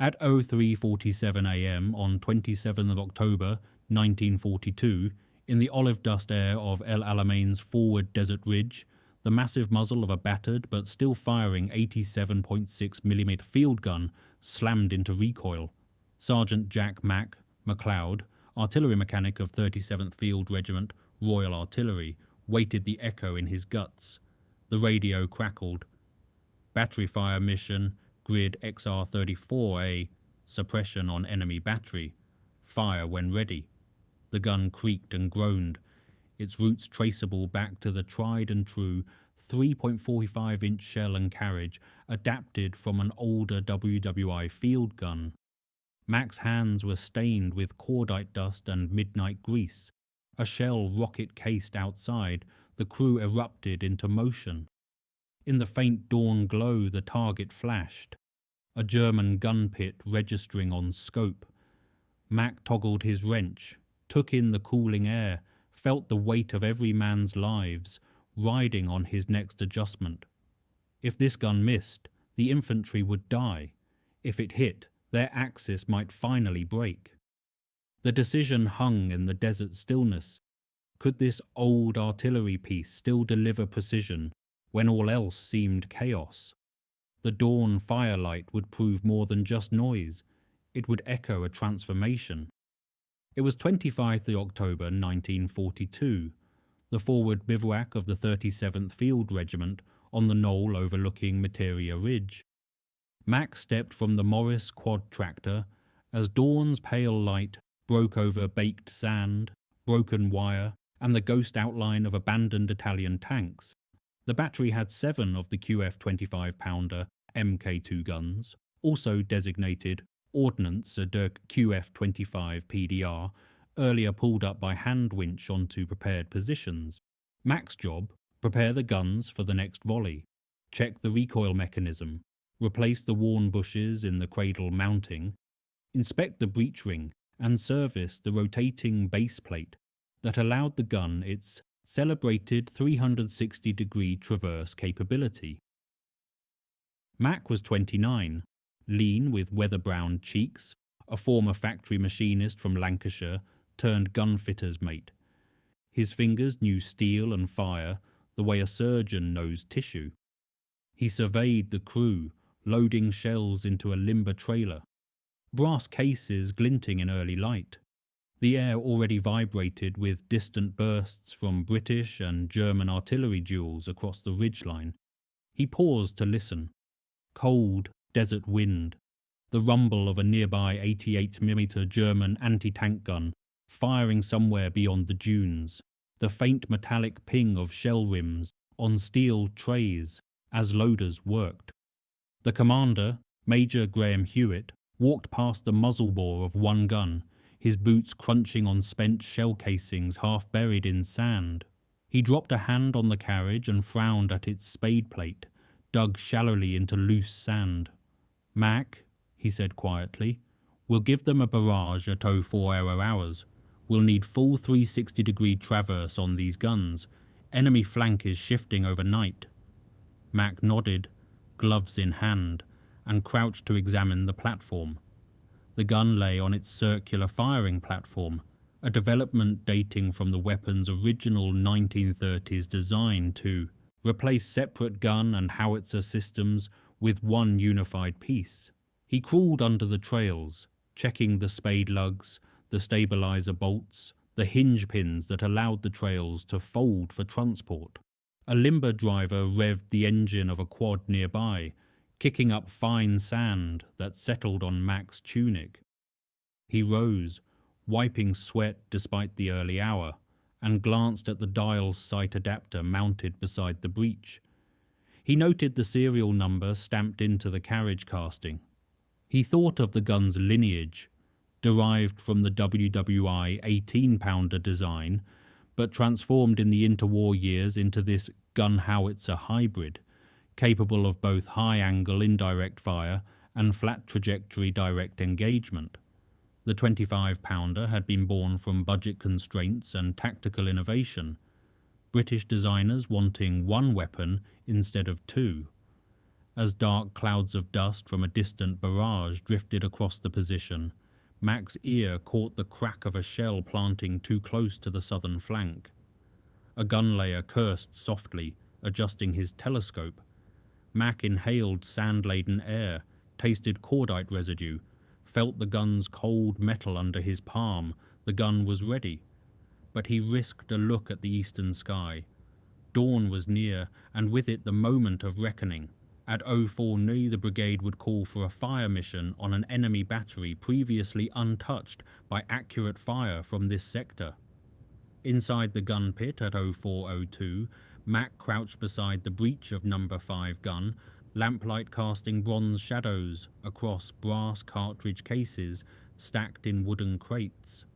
At 03:47 a.m. on 27th of October 1942, in the olive dust air of El Alamein's forward desert ridge, the massive muzzle of a battered but still firing 87.6mm field gun slammed into recoil. Sergeant Jack Mack, McLeod, artillery mechanic of 37th Field Regiment, Royal Artillery, waited the echo in his guts. The radio crackled. Battery fire mission, grid XR-34A, suppression on enemy battery. Fire when ready. The gun creaked and groaned, its roots traceable back to the tried and true 3.45-inch shell and carriage adapted from an older WWI field gun. Mack's hands were stained with cordite dust and midnight grease. A shell rocket cased outside, the crew erupted into motion. In the faint dawn glow the target flashed. A German gun pit registering on scope. Mack toggled his wrench, took in the cooling air, felt the weight of every man's lives, riding on his next adjustment. If this gun missed, the infantry would die. If it hit, their axis might finally break. The decision hung in the desert stillness. Could this old artillery piece still deliver precision when all else seemed chaos? The dawn firelight would prove more than just noise. It would echo a transformation. It was 25th October 1942, the forward bivouac of the 37th Field Regiment on the knoll overlooking Materia Ridge. Mack stepped from the Morris quad tractor as dawn's pale light broke over baked sand, broken wire, and the ghost outline of abandoned Italian tanks. The battery had 7 of the QF 25-pounder Mk2 guns, also designated Ordnance der QF 25 PDR, earlier pulled up by hand winch onto prepared positions. Mack's job: prepare the guns for the next volley, check the recoil mechanism, replace the worn bushes in the cradle mounting, inspect the breech ring, and service the rotating base plate that allowed the gun its celebrated 360-degree traverse capability. Mack was 29, lean with weather-browned cheeks, a former factory machinist from Lancashire turned gunfitter's mate. His fingers knew steel and fire the way a surgeon knows tissue. He surveyed the crew, loading shells into a limber trailer, brass cases glinting in early light. The air already vibrated with distant bursts from British and German artillery duels across the ridgeline. He paused to listen. Cold, desert wind, the rumble of a nearby 88mm German anti-tank gun firing somewhere beyond the dunes, the faint metallic ping of shell rims on steel trays as loaders worked. The commander, Major Graham Hewitt, walked past the muzzle bore of one gun, his boots crunching on spent shell casings half buried in sand. He dropped a hand on the carriage and frowned at its spade plate, dug shallowly into loose sand. "Mack," he said quietly, "we'll give them a barrage at 0400 hours. We'll need full 360-degree traverse on these guns. Enemy flank is shifting overnight." Mack nodded, gloves in hand, and crouched to examine the platform. The gun lay on its circular firing platform, a development dating from the weapon's original 1930s design to replace separate gun and howitzer systems with one unified piece. He crawled under the trails, checking the spade lugs, the stabilizer bolts, the hinge pins that allowed the trails to fold for transport. A limber driver revved the engine of a quad nearby, kicking up fine sand that settled on Mack's tunic. He rose, wiping sweat despite the early hour, and glanced at the dial's sight adapter mounted beside the breech. He noted the serial number stamped into the carriage casting. He thought of the gun's lineage, derived from the WWI 18-pounder design, but transformed in the interwar years into this gun howitzer hybrid, capable of both high-angle indirect fire and flat-trajectory direct engagement. The 25-pounder had been born from budget constraints and tactical innovation, British designers wanting one weapon instead of two. As dark clouds of dust from a distant barrage drifted across the position, Mack's ear caught the crack of a shell planting too close to the southern flank. A gunlayer cursed softly, adjusting his telescope. Mack inhaled sand-laden air, tasted cordite residue, felt the gun's cold metal under his palm. The gun was ready. But he risked a look at the eastern sky. Dawn was near, and with it the moment of reckoning. At 04 the brigade would call for a fire mission on an enemy battery previously untouched by accurate fire from this sector. Inside the gun pit at 0402, Mack crouched beside the breech of No. 5 gun, lamplight casting bronze shadows across brass cartridge cases stacked in wooden crates.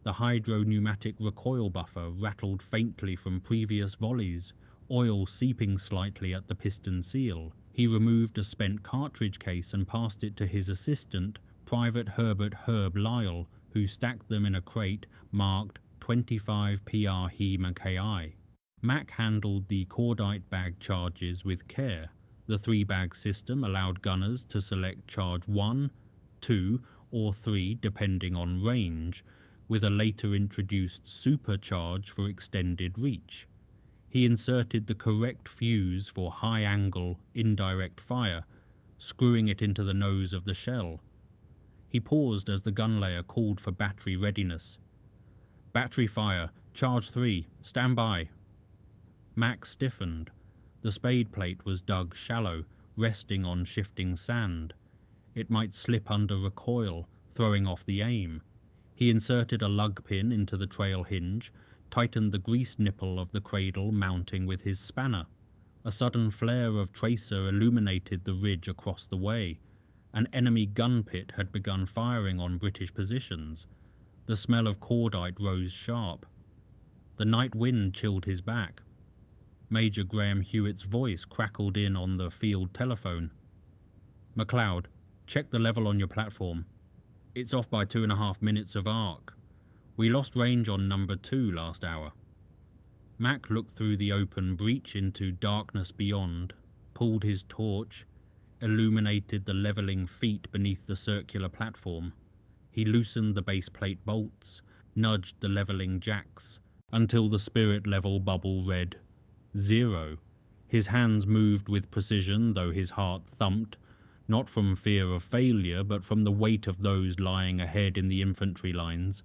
The hydro-pneumatic recoil buffer rattled faintly from previous volleys, oil seeping slightly at the piston seal. He removed a spent cartridge case and passed it to his assistant, Private Herbert Herb Lyle, who stacked them in a crate marked 25 PRH Mackay. Mack handled the cordite bag charges with care. The 3-bag system allowed gunners to select charge 1, 2, or 3 depending on range, with a later introduced supercharge for extended reach. He inserted the correct fuse for high-angle, indirect fire, screwing it into the nose of the shell. He paused as the gunlayer called for battery readiness. "Battery fire, charge 3, stand by." Mack stiffened. The spade plate was dug shallow, resting on shifting sand. It might slip under recoil, throwing off the aim. He inserted a lug pin into the trail hinge, tightened the grease nipple of the cradle mounting with his spanner. A sudden flare of tracer illuminated the ridge across the way. An enemy gun pit had begun firing on British positions. The smell of cordite rose sharp. The night wind chilled his back. Major Graham Hewitt's voice crackled in on the field telephone. "McLeod, check the level on your platform. It's off by 2.5 minutes of arc. We lost range on No. 2 last hour." Mack looked through the open breach into darkness beyond, pulled his torch, illuminated the levelling feet beneath the circular platform. He loosened the base plate bolts, nudged the levelling jacks, until the spirit level bubble read 0. His hands moved with precision, though his heart thumped, not from fear of failure, but from the weight of those lying ahead in the infantry lines.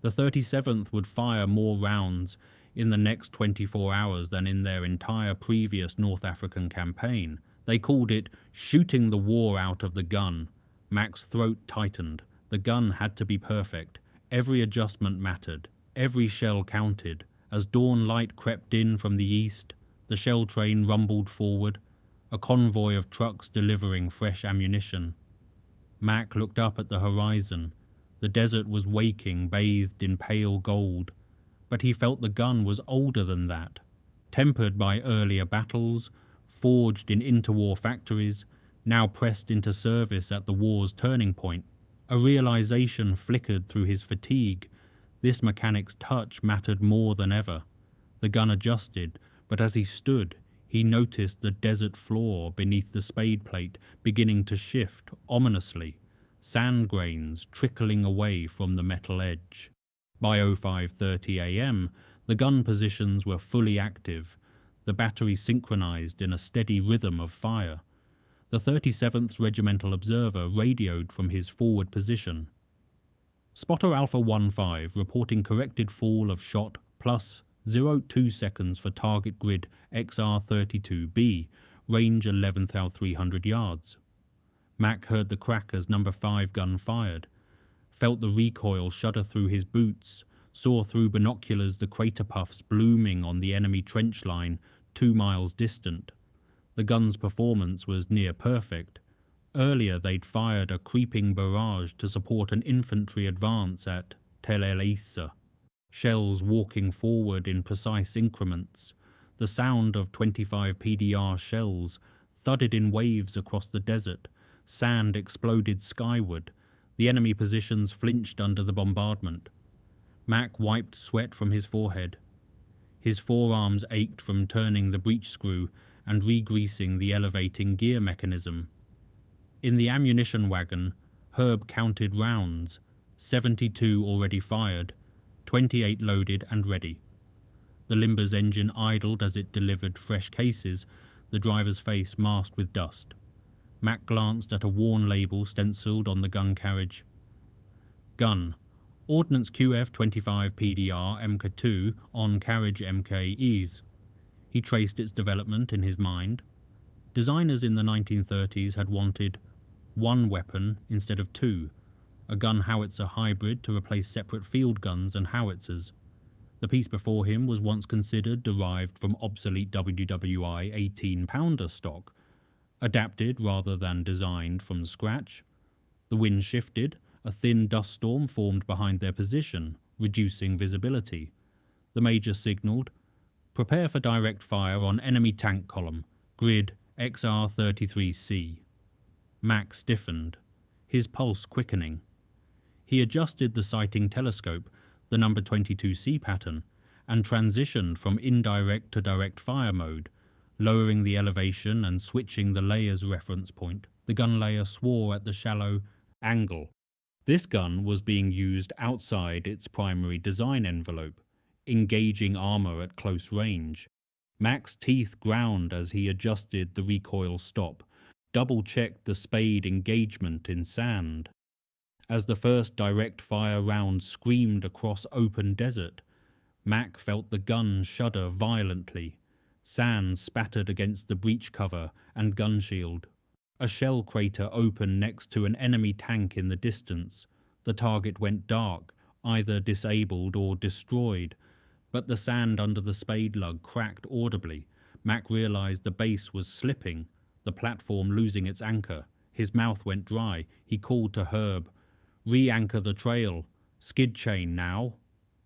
The 37th would fire more rounds in the next 24 hours than in their entire previous North African campaign. They called it shooting the war out of the gun. Mack's throat tightened. The gun had to be perfect. Every adjustment mattered. Every shell counted. As dawn light crept in from the east, the shell train rumbled forward, a convoy of trucks delivering fresh ammunition. Mack looked up at the horizon. The desert was waking, bathed in pale gold, but he felt the gun was older than that, tempered by earlier battles, forged in interwar factories, now pressed into service at the war's turning point. A realization flickered through his fatigue. This mechanic's touch mattered more than ever. The gun adjusted, but as he stood, he noticed the desert floor beneath the spade plate beginning to shift ominously, sand grains trickling away from the metal edge. By 05:30 a.m., the gun positions were fully active, the battery synchronized in a steady rhythm of fire. The 37th Regimental Observer radioed from his forward position. "Spotter Alpha 15 reporting corrected fall of shot plus 0.2 seconds for target grid XR32B, range 11,300 yards. Mack heard the crack as No. 5 gun fired, felt the recoil shudder through his boots, saw through binoculars the crater puffs blooming on the enemy trench line 2 miles distant. The gun's performance was near perfect. Earlier they'd fired a creeping barrage to support an infantry advance at Tel El Issa, shells walking forward in precise increments. The sound of 25 PDR shells thudded in waves across the desert. Sand exploded skyward. The enemy positions flinched under the bombardment. Mack wiped sweat from his forehead. His forearms ached from turning the breech screw, and re-greasing the elevating gear mechanism. In the ammunition wagon, Herb counted rounds, 72 already fired, 28 loaded and ready. The Limber's engine idled as it delivered fresh cases, the driver's face masked with dust. Mack glanced at a worn label stenciled on the gun carriage. Gun: Ordnance QF-25 PDR MK2 on carriage MKEs. He traced its development in his mind. Designers in the 1930s had wanted one weapon instead of two, a gun howitzer hybrid to replace separate field guns and howitzers. The piece before him was once considered derived from obsolete WWI 18-pounder stock, adapted rather than designed from scratch. The wind shifted, a thin dust storm formed behind their position, reducing visibility. The Major signalled, "Prepare for direct fire on enemy tank column, grid XR33C. Mack stiffened, his pulse quickening. He adjusted the sighting telescope, the number 22C pattern, and transitioned from indirect to direct fire mode, lowering the elevation and switching the layer's reference point. The gun layer swore at the shallow angle. This gun was being used outside its primary design envelope, engaging armor at close range. Mack's teeth ground as he adjusted the recoil stop, double-checked the spade engagement in sand. As the first direct fire round screamed across open desert, Mack felt the gun shudder violently. Sand spattered against the breech cover and gun shield. A shell crater opened next to an enemy tank in the distance. The target went dark, either disabled or destroyed, but the sand under the spade lug cracked audibly. Mack realized the base was slipping, the platform losing its anchor. His mouth went dry. He called to Herb, "Re-anchor the trail. Skid chain now."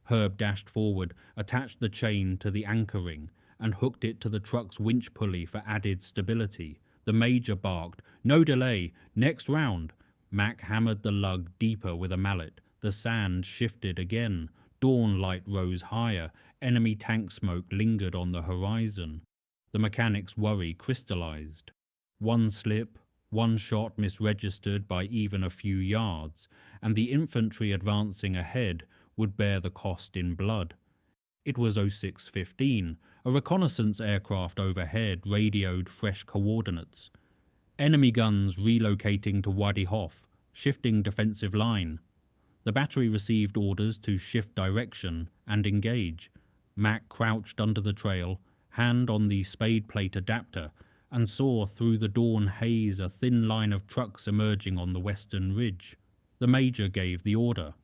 Herb dashed forward, attached the chain to the anchor ring, and hooked it to the truck's winch pulley for added stability. The Major barked, "No delay, next round." Mack hammered the lug deeper with a mallet. The sand shifted again. Dawn light rose higher. Enemy tank smoke lingered on the horizon. The mechanic's worry crystallized. One slip, one shot misregistered by even a few yards, and the infantry advancing ahead would bear the cost in blood. It was 06:15. A reconnaissance aircraft overhead radioed fresh coordinates. Enemy guns relocating to Wadi Hof, shifting defensive line. The battery received orders to shift direction and engage. Mack crouched under the trail, hand on the spade plate adapter, and saw through the dawn haze a thin line of trucks emerging on the western ridge. The Major gave the order.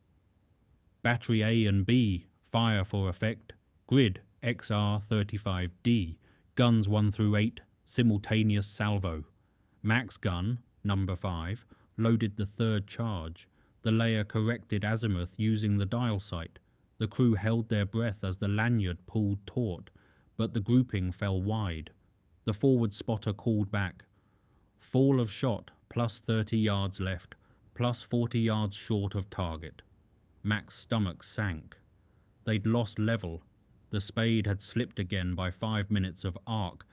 Battery A and B, fire for effect. Grid XR35D, guns 1 through 8, simultaneous salvo. Mack's gun, number 5, loaded the third charge. The layer corrected azimuth using the dial sight. The crew held their breath as the lanyard pulled taut, but the grouping fell wide. The forward spotter called back. Fall of shot, plus 30 yards left, plus 40 yards short of target. Mack's stomach sank. They'd lost level. The spade had slipped again by 5 minutes of arc,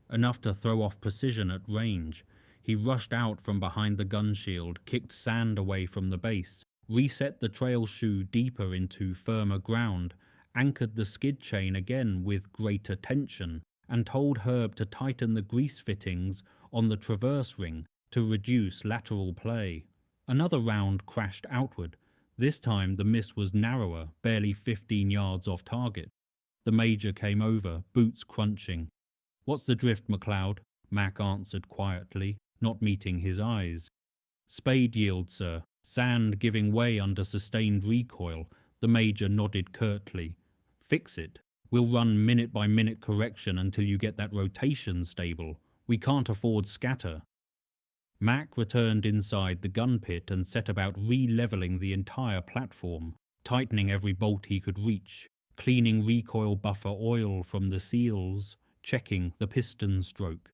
enough to throw off precision at range. He rushed out from behind the gun shield, kicked sand away from the base, reset the trail shoe deeper into firmer ground, anchored the skid chain again with greater tension, and told Herb to tighten the grease fittings on the traverse ring to reduce lateral play. Another round crashed outward. This time the miss was narrower, barely 15 yards off target. The Major came over, boots crunching. "What's the drift, McLeod?" Mack answered quietly, not meeting his eyes. "Spade yield, sir. Sand giving way under sustained recoil." The Major nodded curtly. "Fix it. We'll run minute-by-minute correction until you get that rotation stable. We can't afford scatter." Mack returned inside the gun pit and set about re-leveling the entire platform, tightening every bolt he could reach, cleaning recoil buffer oil from the seals, checking the piston stroke.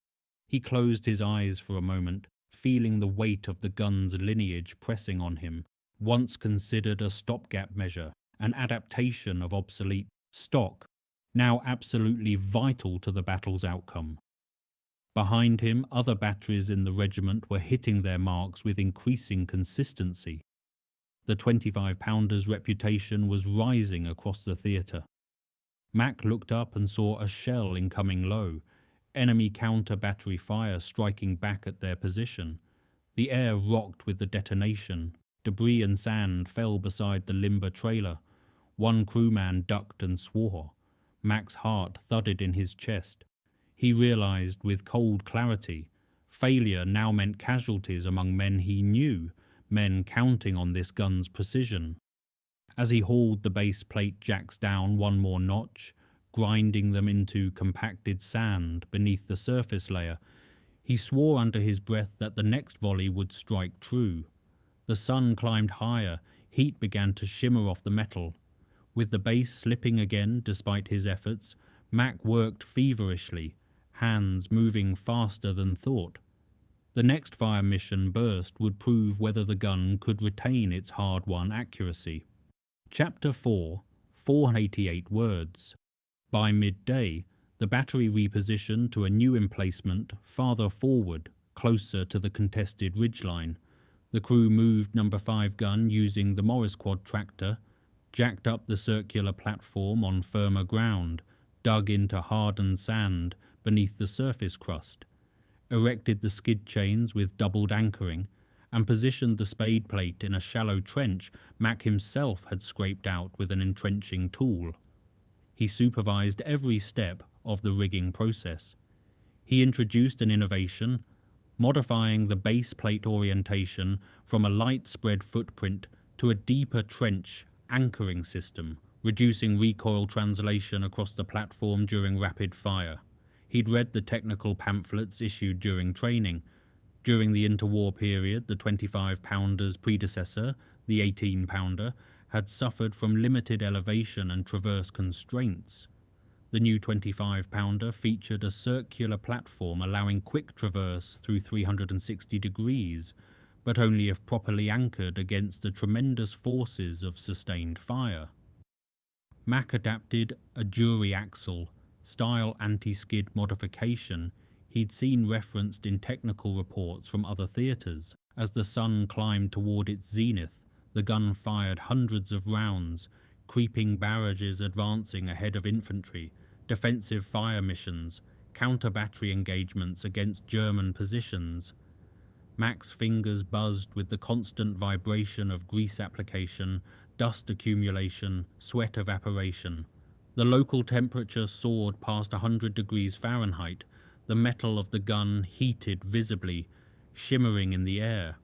He closed his eyes for a moment, feeling the weight of the gun's lineage pressing on him, once considered a stopgap measure, an adaptation of obsolete stock, now absolutely vital to the battle's outcome. Behind him, other batteries in the regiment were hitting their marks with increasing consistency. The 25-pounder's reputation was rising across the theatre. Mack looked up and saw a shell incoming low, enemy counter-battery fire striking back at their position. The air rocked with the detonation. Debris and sand fell beside the limber trailer. One crewman ducked and swore. Mack's heart thudded in his chest. He realized with cold clarity, failure now meant casualties among men he knew, men counting on this gun's precision. As he hauled the base plate jacks down one more notch, grinding them into compacted sand beneath the surface layer, he swore under his breath that the next volley would strike true. The sun climbed higher, heat began to shimmer off the metal. With the base slipping again despite his efforts, Mack worked feverishly, hands moving faster than thought. The next fire mission burst would prove whether the gun could retain its hard-won accuracy. Chapter 4, 488 words. By midday, the battery repositioned to a new emplacement farther forward, closer to the contested ridgeline. The crew moved No. 5 gun using the Morris quad tractor, jacked up the circular platform on firmer ground, dug into hardened sand beneath the surface crust, erected the skid chains with doubled anchoring, and positioned the spade plate in a shallow trench Mack himself had scraped out with an entrenching tool. He supervised every step of the rigging process. He introduced an innovation, modifying the base plate orientation from a light spread footprint to a deeper trench anchoring system, reducing recoil translation across the platform during rapid fire. He'd read the technical pamphlets issued during training. During the interwar period, the 25-pounder's predecessor, the 18-pounder, had suffered from limited elevation and traverse constraints. The new 25-pounder featured a circular platform allowing quick traverse through 360 degrees, but only if properly anchored against the tremendous forces of sustained fire. Mack adapted a jury axle, style anti-skid modification he'd seen referenced in technical reports from other theatres. As the sun climbed toward its zenith, the gun fired hundreds of rounds, creeping barrages advancing ahead of infantry, defensive fire missions, counter-battery engagements against German positions. Mack's fingers buzzed with the constant vibration of grease application, dust accumulation, sweat evaporation. The local temperature soared past 100 degrees Fahrenheit, the metal of the gun heated visibly, shimmering in the air.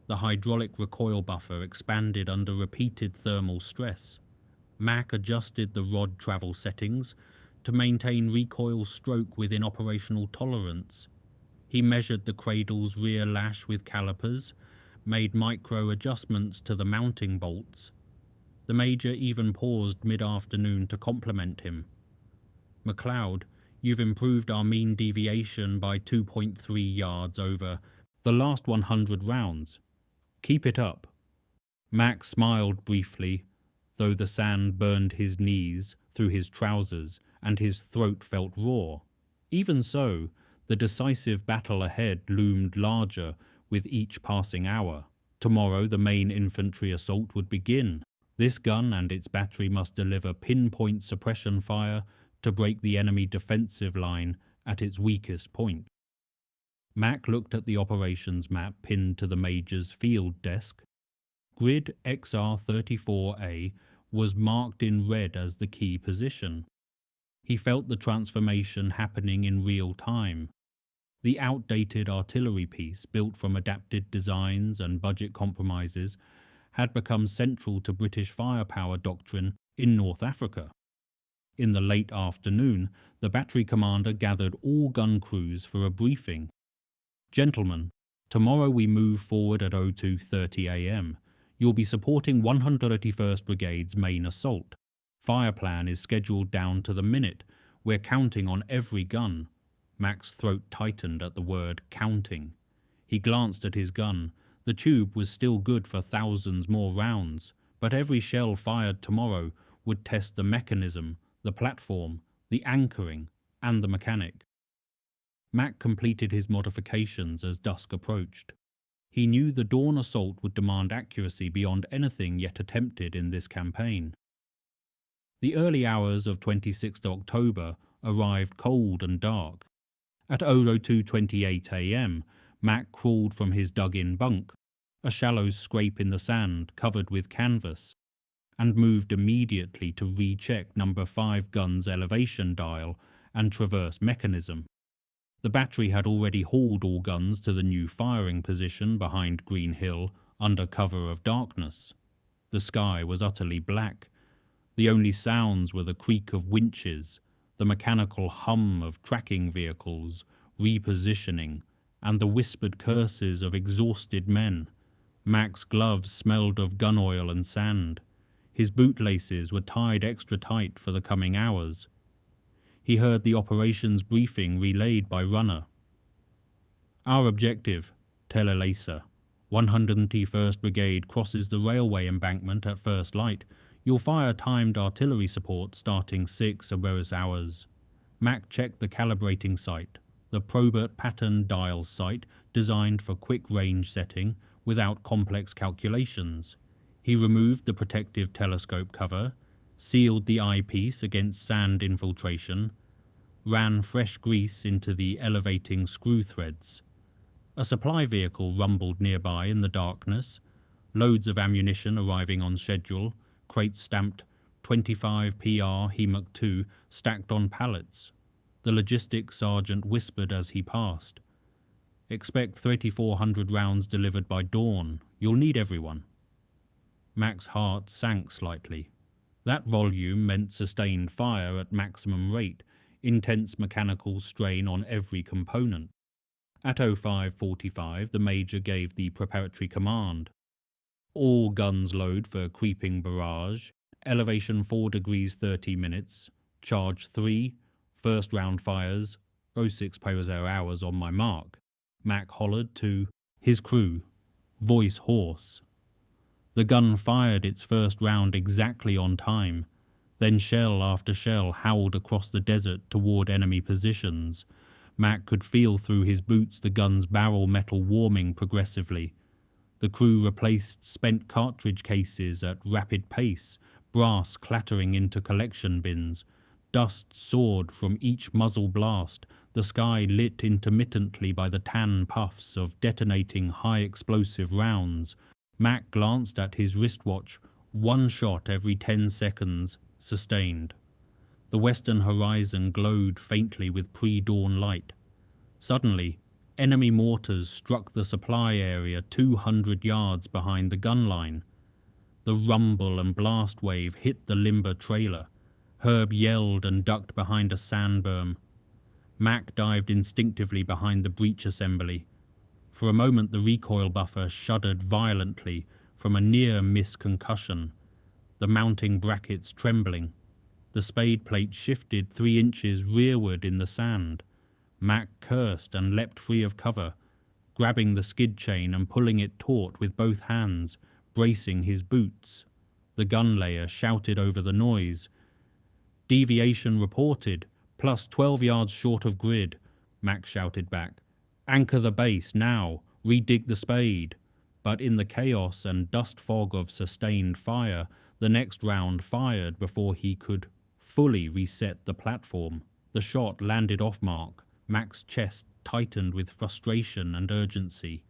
The hydraulic recoil buffer expanded under repeated thermal stress. Mack adjusted the rod travel settings to maintain recoil stroke within operational tolerance. He measured the cradle's rear lash with calipers, made micro adjustments to the mounting bolts. The Major even paused mid-afternoon to compliment him. "McLeod, you've improved our mean deviation by 2.3 yards over the last 100 rounds. Keep it up." Mack smiled briefly, though the sand burned his knees through his trousers and his throat felt raw. Even so, the decisive battle ahead loomed larger with each passing hour. Tomorrow the main infantry assault would begin. This gun and its battery must deliver pinpoint suppression fire to break the enemy defensive line at its weakest point. Mack looked at the operations map pinned to the Major's field desk. Grid XR34A was marked in red as the key position. He felt the transformation happening in real time. The outdated artillery piece, built from adapted designs and budget compromises, had become central to British firepower doctrine in North Africa. In the late afternoon, the battery commander gathered all gun crews for a briefing. "Gentlemen, tomorrow we move forward at 02:30 a.m. You'll be supporting 131st Brigade's main assault. Fire plan is scheduled down to the minute. We're counting on every gun." Mack's throat tightened at the word counting. He glanced at his gun. The tube was still good for thousands more rounds, but every shell fired tomorrow would test the mechanism, the platform, the anchoring, and the mechanic. Mack completed his modifications as dusk approached. He knew the dawn assault would demand accuracy beyond anything yet attempted in this campaign. The early hours of 26th October arrived cold and dark. At 02:28 a.m., Mack crawled from his dug-in bunk, a shallow scrape in the sand covered with canvas, and moved immediately to recheck number 5 gun's elevation dial and traverse mechanism. The battery had already hauled all guns to the new firing position behind Green Hill under cover of darkness. The sky was utterly black. The only sounds were the creak of winches, the mechanical hum of tracking vehicles, repositioning, and the whispered curses of exhausted men. Mack's gloves smelled of gun oil and sand. His bootlaces were tied extra tight for the coming hours. He heard the operations briefing relayed by Runner. Our objective, Tel El-Asa. 101st Brigade crosses the railway embankment at first light. You'll fire timed artillery support starting 6 Aberus hours. Mack checked the calibrating sight, the Probert pattern dial sight designed for quick range setting without complex calculations. He removed the protective telescope cover, sealed the eyepiece against sand infiltration, ran fresh grease into the elevating screw threads. A supply vehicle rumbled nearby in the darkness, loads of ammunition arriving on schedule, crates stamped 25 PR HEMUC 2 stacked on pallets. The logistics sergeant whispered as he passed. Expect 3,400 rounds delivered by dawn. You'll need everyone. Mack's heart sank slightly. That volume meant sustained fire at maximum rate, intense mechanical strain on every component. At 05:45, the Major gave the preparatory command. All guns load for creeping barrage, elevation 4 degrees 30 minutes, charge 3, first round fires, 06 Poser hours on my mark. Mack hollered to his crew, voice hoarse. The gun fired its first round exactly on time. Then shell after shell howled across the desert toward enemy positions. Mack could feel through his boots the gun's barrel metal warming progressively. The crew replaced spent cartridge cases at rapid pace, brass clattering into collection bins. Dust soared from each muzzle blast, the sky lit intermittently by the tan puffs of detonating high-explosive rounds. Mack glanced at his wristwatch. 1 shot every 10 seconds, sustained. The western horizon glowed faintly with pre-dawn light. Suddenly, enemy mortars struck the supply area 200 yards behind the gun line. The rumble and blast wave hit the limber trailer. Herb yelled and ducked behind a sand berm. Mack dived instinctively behind the breech assembly. For a moment the recoil buffer shuddered violently from a near-miss concussion, the mounting brackets trembling. The spade plate shifted 3 inches rearward in the sand. Mack cursed and leapt free of cover, grabbing the skid chain and pulling it taut with both hands, bracing his boots. The gun layer shouted over the noise. Deviation reported, plus 12 yards short of grid, Mack shouted back. Anchor the base now, redig the spade. But in the chaos and dust fog of sustained fire, the next round fired before he could fully reset the platform. The shot landed off mark. Mack's chest tightened with frustration and urgency.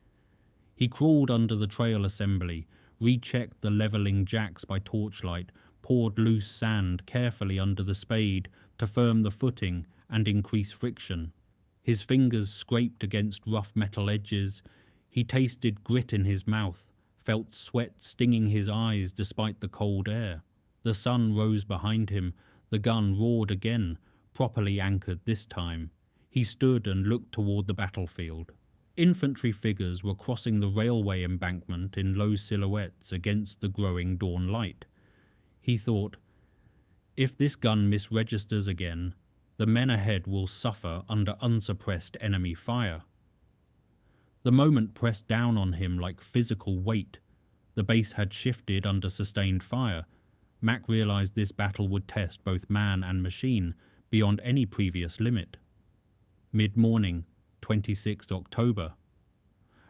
He crawled under the trail assembly, rechecked the leveling jacks by torchlight, poured loose sand carefully under the spade to firm the footing and increase friction. His fingers scraped against rough metal edges. He tasted grit in his mouth, felt sweat stinging his eyes despite the cold air. The sun rose behind him. The gun roared again, properly anchored this time. He stood and looked toward the battlefield. Infantry figures were crossing the railway embankment in low silhouettes against the growing dawn light. He thought, if this gun misregisters again, the men ahead will suffer under unsuppressed enemy fire. The moment pressed down on him like physical weight. The base had shifted under sustained fire. Mack realized this battle would test both man and machine beyond any previous limit. Mid-morning, 26th October.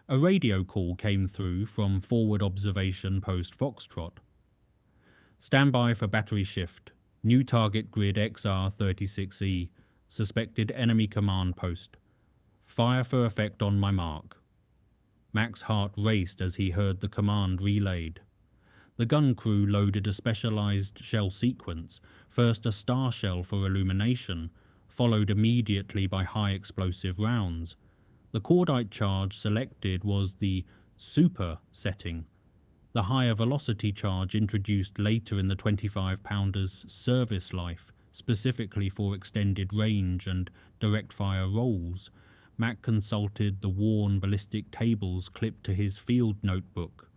A radio call came through from Forward Observation Post Foxtrot. Stand by for battery shift. New target grid XR36E. Suspected enemy command post. Fire for effect on my mark. Mack's heart raced as he heard the command relayed. The gun crew loaded a specialized shell sequence, first a star shell for illumination, followed immediately by high explosive rounds. The cordite charge selected was the super setting, the higher velocity charge introduced later in the 25-pounder's service life, specifically for extended range and direct-fire roles. Mack consulted the worn ballistic tables clipped to his field notebook.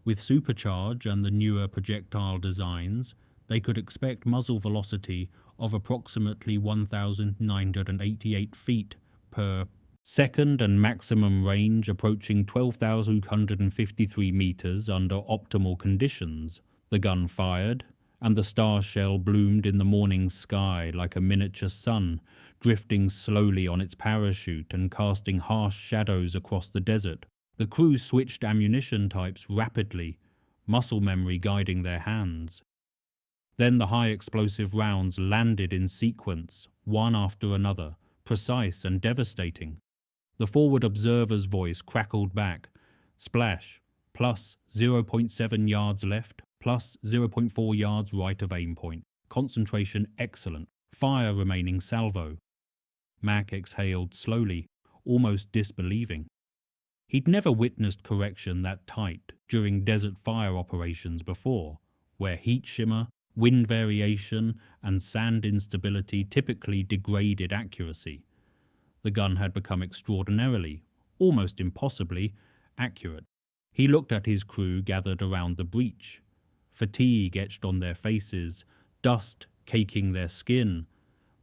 With supercharge and the newer projectile designs, they could expect muzzle velocity of approximately 1,988 feet per second and maximum range approaching 12,253 meters under optimal conditions. The gun fired, and the star shell bloomed in the morning sky like a miniature sun, drifting slowly on its parachute and casting harsh shadows across the desert. The crew switched ammunition types rapidly, muscle memory guiding their hands. Then the high explosive rounds landed in sequence, one after another, precise and devastating. The forward observer's voice crackled back. Splash, plus 0.7 yards left, plus 0.4 yards right of aim point. Concentration excellent. Fire remaining salvo. Mack exhaled slowly, almost disbelieving. He'd never witnessed correction that tight during desert fire operations before, where heat shimmer, wind variation, and sand instability typically degraded accuracy. The gun had become extraordinarily, almost impossibly, accurate. He looked at his crew gathered around the breach. Fatigue etched on their faces, dust caking their skin,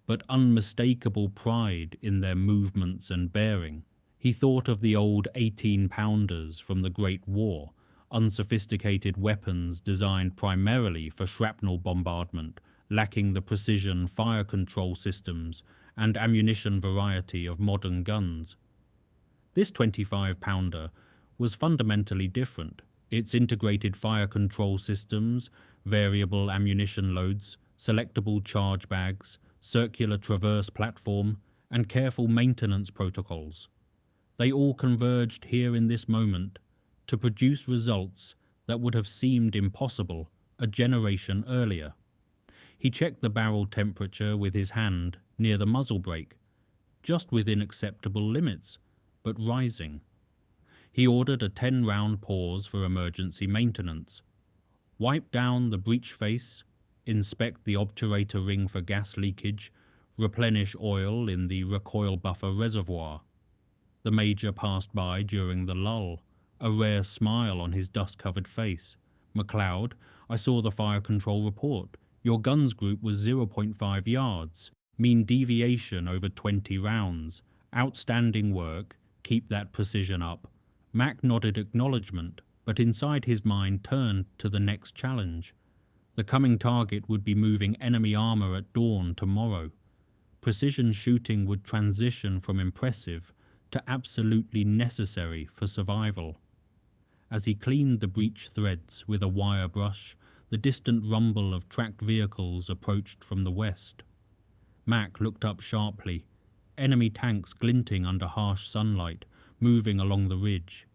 but unmistakable pride in their movements and bearing. He thought of the old 18-pounders from the Great War, unsophisticated weapons designed primarily for shrapnel bombardment, lacking the precision fire control systems and ammunition variety of modern guns. This 25-pounder was fundamentally different. Its integrated fire control systems, variable ammunition loads, selectable charge bags, circular traverse platform, and careful maintenance protocols. They all converged here in this moment to produce results that would have seemed impossible a generation earlier. He checked the barrel temperature with his hand near the muzzle brake, just within acceptable limits, but rising. He ordered a 10-round pause for emergency maintenance. Wipe down the breech face, inspect the obturator ring for gas leakage, replenish oil in the recoil buffer reservoir. The Major passed by during the lull, a rare smile on his dust-covered face. McLeod, I saw the fire control report. Your guns group was 0.5 yards. Mean deviation over 20 rounds. Outstanding work. Keep that precision up. Mack nodded acknowledgement, but inside his mind turned to the next challenge. The coming target would be moving enemy armor at dawn tomorrow. Precision shooting would transition from impressive to absolutely necessary for survival. As he cleaned the breech threads with a wire brush, the distant rumble of tracked vehicles approached from the west. Mack looked up sharply, enemy tanks glinting under harsh sunlight, moving along the ridge.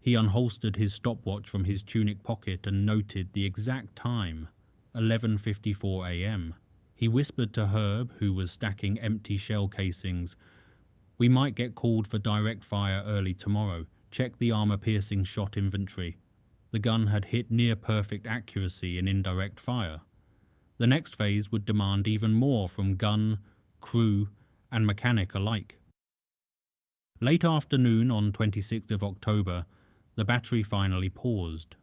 He unholstered his stopwatch from his tunic pocket and noted the exact time, 11:54 a.m. He whispered to Herb, who was stacking empty shell casings, "We might get called for direct fire early tomorrow. Check the armor-piercing shot inventory." The gun had hit near-perfect accuracy in indirect fire. The next phase would demand even more from gun, crew, and mechanic alike. Late afternoon on 26th of October, the battery finally paused.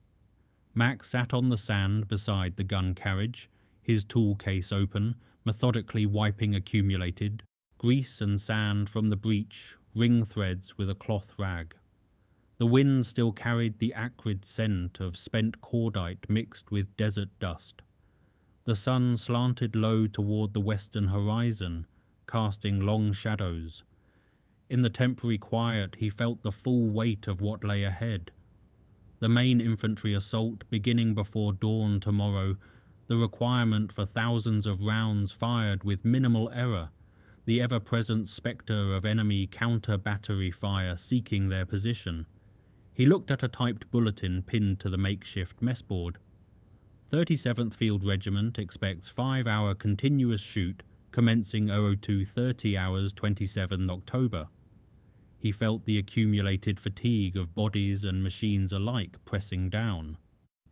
Mack sat on the sand beside the gun carriage, his tool case open, methodically wiping accumulated grease and sand from the breech, ring threads with a cloth rag. The wind still carried the acrid scent of spent cordite mixed with desert dust. The sun slanted low toward the western horizon, casting long shadows. In the temporary quiet, he felt the full weight of what lay ahead. The main infantry assault beginning before dawn tomorrow, the requirement for thousands of rounds fired with minimal error, the ever-present spectre of enemy counter-battery fire seeking their position. He looked at a typed bulletin pinned to the makeshift mess board. 37th Field Regiment expects 5-hour continuous shoot commencing 002:30 hours 27 October. He felt the accumulated fatigue of bodies and machines alike pressing down.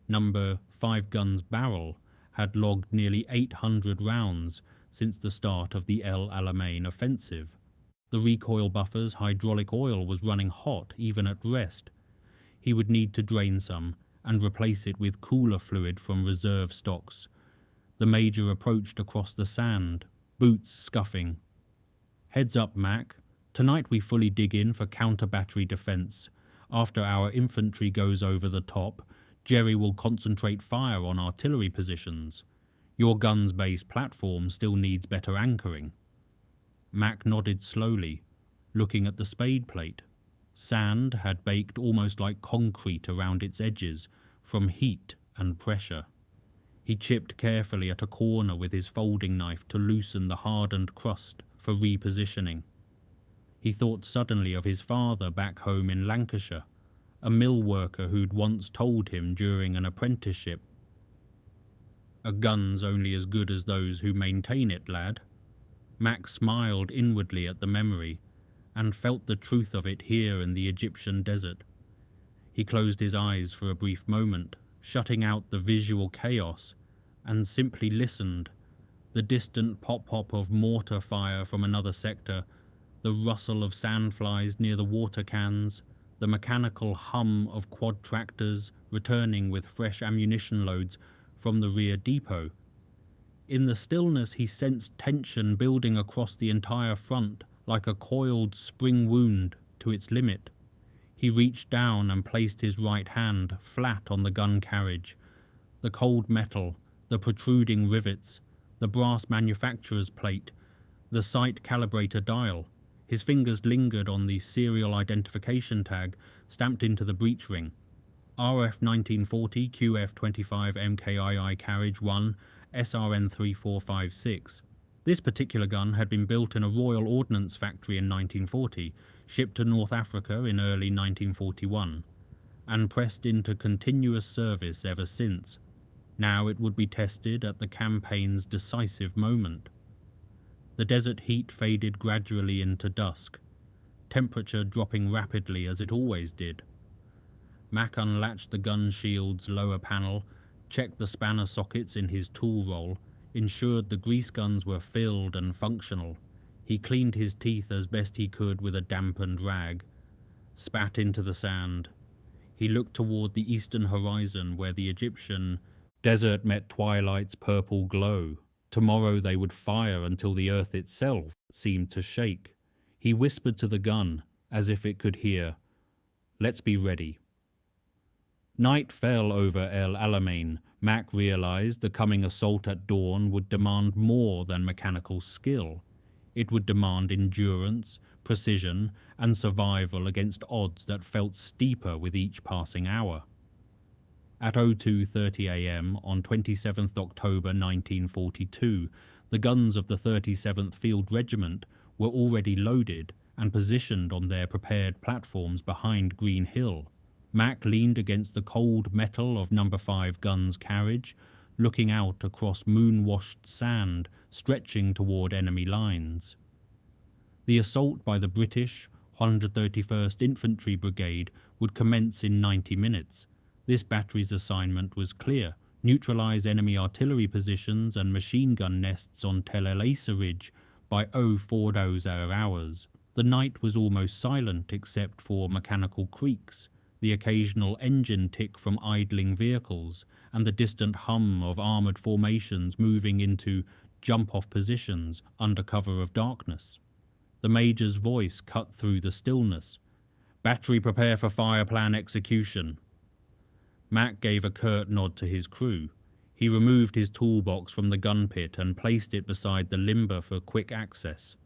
Number 5 Guns Barrel had logged nearly 800 rounds since the start of the El Alamein offensive. The recoil buffer's hydraulic oil was running hot even at rest. He would need to drain some and replace it with cooler fluid from reserve stocks. The Major approached across the sand, boots scuffing. "Heads up, Mack. Tonight we fully dig in for counter-battery defense. After our infantry goes over the top, Jerry will concentrate fire on artillery positions. Your gun's base platform still needs better anchoring." Mack nodded slowly, looking at the spade plate. Sand had baked almost like concrete around its edges from heat and pressure. He chipped carefully at a corner with his folding knife to loosen the hardened crust for repositioning. He thought suddenly of his father back home in Lancashire, a mill worker who'd once told him during an apprenticeship, "A gun's only as good as those who maintain it, lad." Mack smiled inwardly at the memory, and felt the truth of it here in the Egyptian desert. He closed his eyes for a brief moment, shutting out the visual chaos, and simply listened. The distant pop-pop of mortar fire from another sector, the rustle of sandflies near the water cans, the mechanical hum of quad tractors returning with fresh ammunition loads from the rear depot. In the stillness he sensed tension building across the entire front, like a coiled spring wound to its limit. He reached down and placed his right hand flat on the gun carriage. The cold metal, the protruding rivets, the brass manufacturer's plate, the sight calibrator dial. His fingers lingered on the serial identification tag stamped into the breech ring. RF 1940 QF25 MKII Carriage 1 SRN 3456. This particular gun had been built in a Royal Ordnance factory in 1940, shipped to North Africa in early 1941, and pressed into continuous service ever since. Now it would be tested at the campaign's decisive moment. The desert heat faded gradually into dusk, temperature dropping rapidly as it always did. Mack unlatched the gun shield's lower panel, checked the spanner sockets in his tool roll, ensured the grease guns were filled and functional. He cleaned his teeth as best he could with a dampened rag, spat into the sand. He looked toward the eastern horizon where the Egyptian desert met twilight's purple glow. Tomorrow they would fire until the earth itself seemed to shake. He whispered to the gun, as if it could hear, "Let's be ready." Night fell over El Alamein. Mack realized the coming assault at dawn would demand more than mechanical skill. It would demand endurance, precision, and survival against odds that felt steeper with each passing hour. At 02:30 a.m. on 27th October 1942, the guns of the 37th Field Regiment were already loaded and positioned on their prepared platforms behind Green Hill. Mack leaned against the cold metal of No. 5 Guns Carriage, looking out across moon-washed sand stretching toward enemy lines. The assault by the British 131st Infantry Brigade would commence in 90 minutes. This battery's assignment was clear: neutralize enemy artillery positions and machine gun nests on Tel El Asa Ridge by 04:00 hours. The night was almost silent except for mechanical creaks, the occasional engine tick from idling vehicles, and the distant hum of armoured formations moving into jump-off positions under cover of darkness. The Major's voice cut through the stillness. "Battery prepare for fire plan execution." Mack gave a curt nod to his crew. He removed his toolbox from the gun pit and placed it beside the limber for quick access.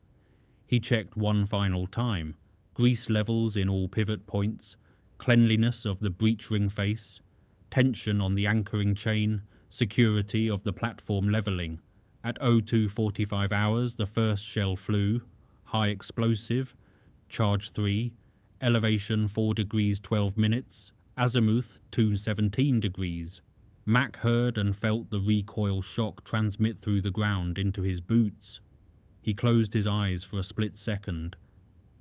He checked one final time, grease levels in all pivot points, cleanliness of the breech ring face, tension on the anchoring chain, security of the platform levelling. At 02:45 hours, the first shell flew, high explosive, charge 3, elevation 4 degrees 12 minutes, azimuth 217 degrees. Mack heard and felt the recoil shock transmit through the ground into his boots. He closed his eyes for a split second,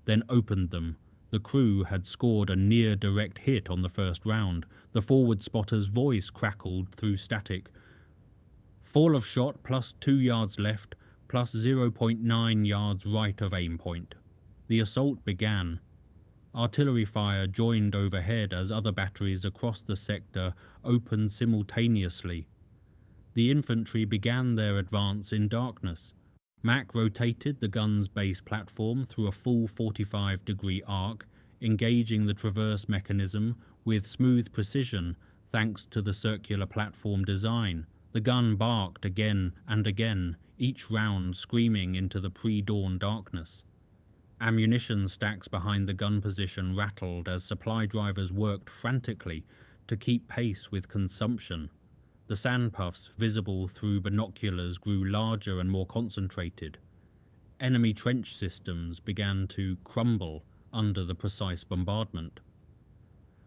then opened them. The crew had scored a near direct hit on the first round. The forward spotter's voice crackled through static. Fall of shot plus 2 yards left, plus 0.9 yards right of aim point. The assault began. Artillery fire joined overhead as other batteries across the sector opened simultaneously. The infantry began their advance in darkness. Mack rotated the gun's base platform through a full 45-degree arc, engaging the traverse mechanism with smooth precision thanks to the circular platform design. The gun barked again and again, each round screaming into the pre-dawn darkness. Ammunition stacks behind the gun position rattled as supply drivers worked frantically to keep pace with consumption. The sandpuffs visible through binoculars grew larger and more concentrated. Enemy trench systems began to crumble under the precise bombardment.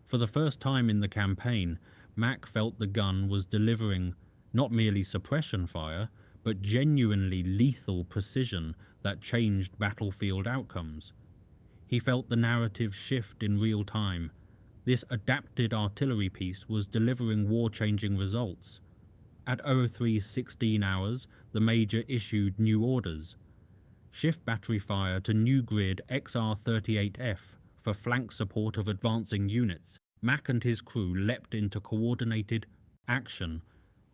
For the first time in the campaign, Mack felt the gun was delivering not merely suppression fire, but genuinely lethal precision that changed battlefield outcomes. He felt the narrative shift in real time. This adapted artillery piece was delivering war-changing results. At 03:16 hours, the Major issued new orders. Shift battery fire to new grid XR-38F for flank support of advancing units. Mack and his crew leapt into coordinated action.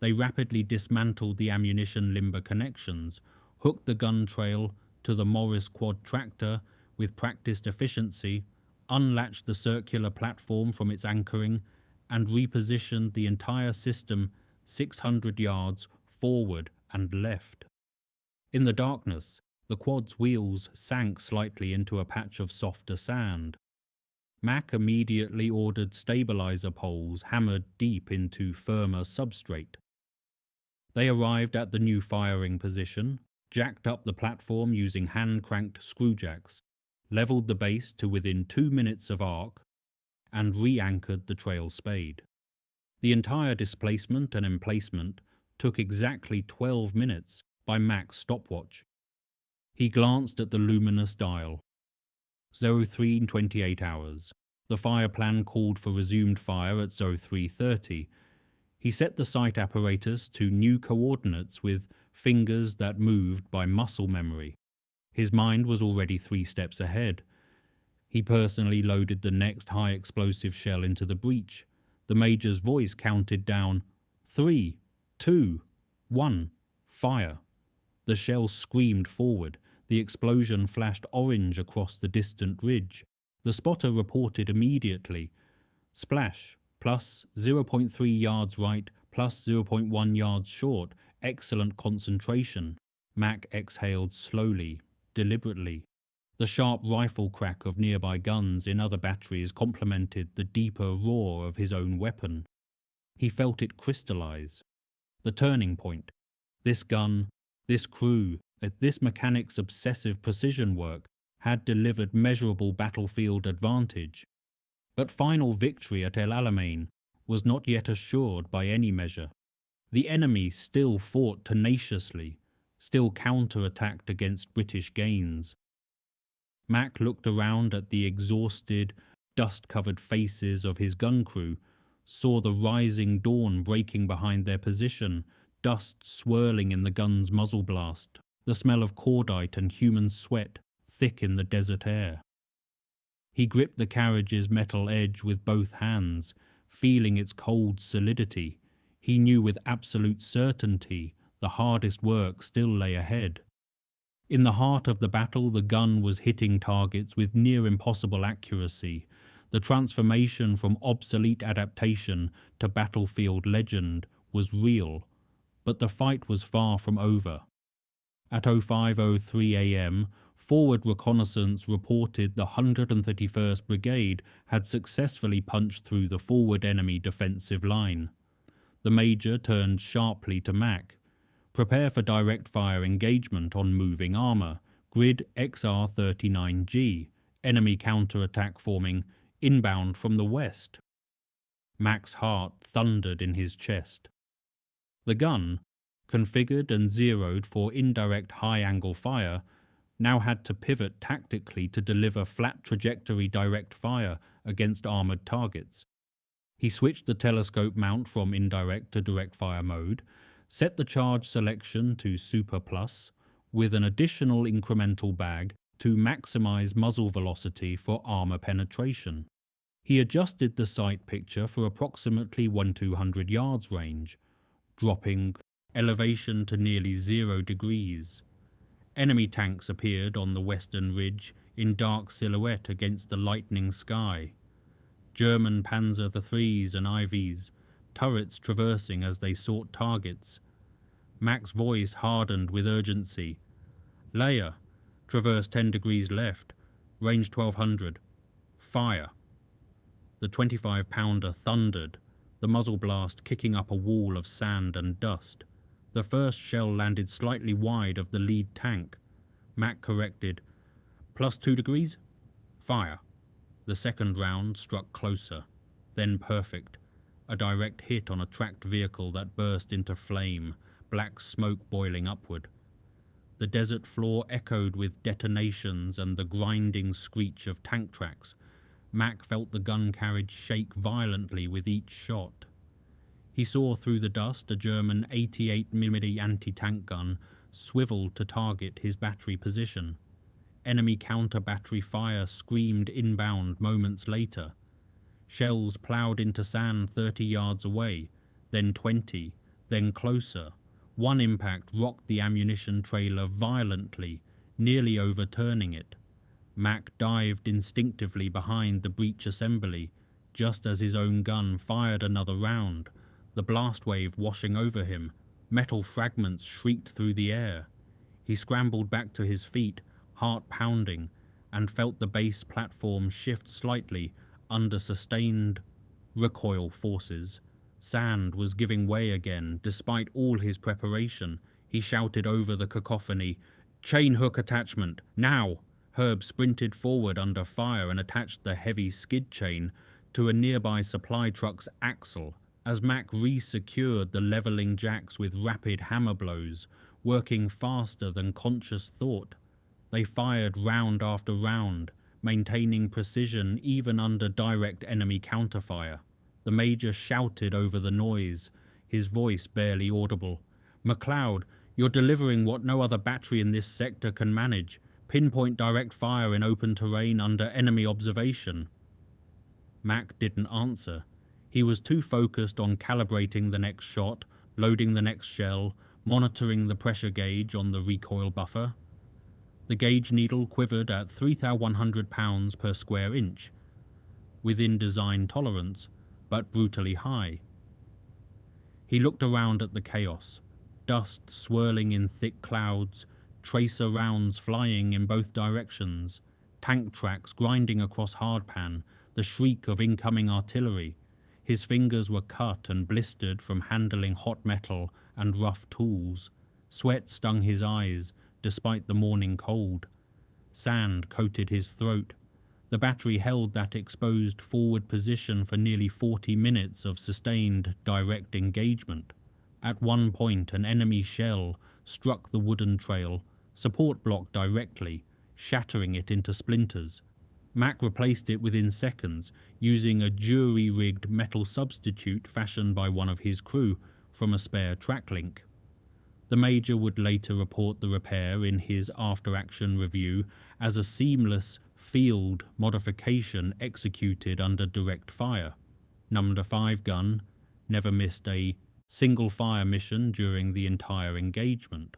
They rapidly dismantled the ammunition limber connections, hooked the gun trail to the Morris quad tractor with practiced efficiency, unlatched the circular platform from its anchoring, and repositioned the entire system 600 yards forward and left. In the darkness, the quad's wheels sank slightly into a patch of softer sand. Mack immediately ordered stabilizer poles hammered deep into firmer substrate. They arrived at the new firing position, jacked up the platform using hand-cranked screwjacks, leveled the base to within 2 minutes of arc, and re-anchored the trail spade. The entire displacement and emplacement took exactly 12 minutes by Mack's stopwatch. He glanced at the luminous dial. 03:28 hours. The fire plan called for resumed fire at 03:30. He set the sight apparatus to new coordinates with fingers that moved by muscle memory. His mind was already 3 steps ahead. He personally loaded the next high explosive shell into the breech. The Major's voice counted down 3, 2, 1, fire. The shell screamed forward. The explosion flashed orange across the distant ridge. The spotter reported immediately. Splash, plus 0.3 yards right, plus 0.1 yards short. Excellent concentration. Mack exhaled slowly, deliberately. The sharp rifle crack of nearby guns in other batteries complemented the deeper roar of his own weapon. He felt it crystallize. The turning point. This gun, this crew, this mechanic's obsessive precision work had delivered measurable battlefield advantage. But final victory at El Alamein was not yet assured by any measure. The enemy still fought tenaciously, still counter-attacked against British gains. Mack looked around at the exhausted, dust-covered faces of his gun crew, saw the rising dawn breaking behind their position, dust swirling in the gun's muzzle blast, the smell of cordite and human sweat thick in the desert air. He gripped the carriage's metal edge with both hands, feeling its cold solidity. He knew with absolute certainty the hardest work still lay ahead. In the heart of the battle, the gun was hitting targets with near impossible accuracy. The transformation from obsolete adaptation to battlefield legend was real, but the fight was far from over. At 05:03 a.m., Forward reconnaissance reported the 131st Brigade had successfully punched through the forward enemy defensive line. The Major turned sharply to Mack. "Prepare for direct fire engagement on moving armour. Grid XR-39G. Enemy counter-attack forming inbound from the west." Mack's heart thundered in his chest. The gun, configured and zeroed for indirect high-angle fire, now had to pivot tactically to deliver flat trajectory direct fire against armoured targets. He switched the telescope mount from indirect to direct fire mode, set the charge selection to Super Plus, with an additional incremental bag to maximize muzzle velocity for armor penetration. He adjusted the sight picture for approximately 1-200 yards range, dropping elevation to nearly 0 degrees. Enemy tanks appeared on the western ridge in dark silhouette against the lightening sky. German Panzer IIIs and IVs, turrets traversing as they sought targets. Mack's voice hardened with urgency. "Leia, traverse 10 degrees left, range 1200. Fire." The 25-pounder thundered, the muzzle blast kicking up a wall of sand and dust. The first shell landed slightly wide of the lead tank. Mack corrected. "+2 degrees? Fire." The second round struck closer, then perfect. A direct hit on a tracked vehicle that burst into flame, black smoke boiling upward. The desert floor echoed with detonations and the grinding screech of tank tracks. Mack felt the gun carriage shake violently with each shot. He saw through the dust a German 88mm anti-tank gun swivel to target his battery position. Enemy counter-battery fire screamed inbound moments later. Shells ploughed into sand 30 yards away, then 20, then closer. One impact rocked the ammunition trailer violently, nearly overturning it. Mack dived instinctively behind the breech assembly, just as his own gun fired another round, the blast wave washing over him. Metal fragments shrieked through the air. He scrambled back to his feet, heart pounding, and felt the base platform shift slightly under sustained recoil forces. Sand was giving way again, despite all his preparation. He shouted over the cacophony, "Chain hook attachment, now!" Herb sprinted forward under fire and attached the heavy skid chain to a nearby supply truck's axle. As Mack re-secured the leveling jacks with rapid hammer blows, working faster than conscious thought, they fired round after round, maintaining precision even under direct enemy counterfire. The Major shouted over the noise, his voice barely audible. "McLeod, you're delivering what no other battery in this sector can manage. Pinpoint direct fire in open terrain under enemy observation." Mack didn't answer. He was too focused on calibrating the next shot, loading the next shell, monitoring the pressure gauge on the recoil buffer. The gauge needle quivered at 3,100 pounds per square inch, within design tolerance, but brutally high. He looked around at the chaos, dust swirling in thick clouds, tracer rounds flying in both directions, tank tracks grinding across hardpan, the shriek of incoming artillery. His fingers were cut and blistered from handling hot metal and rough tools. Sweat stung his eyes, despite the morning cold. Sand coated his throat. The battery held that exposed forward position for nearly 40 minutes of sustained direct engagement. At one point, an enemy shell struck the wooden trail, support block directly, shattering it into splinters. Mack replaced it within seconds, using a jury-rigged metal substitute fashioned by one of his crew from a spare track link. The Major would later report the repair in his after-action review as a seamless field modification executed under direct fire. Number 5 gun never missed a single fire mission during the entire engagement.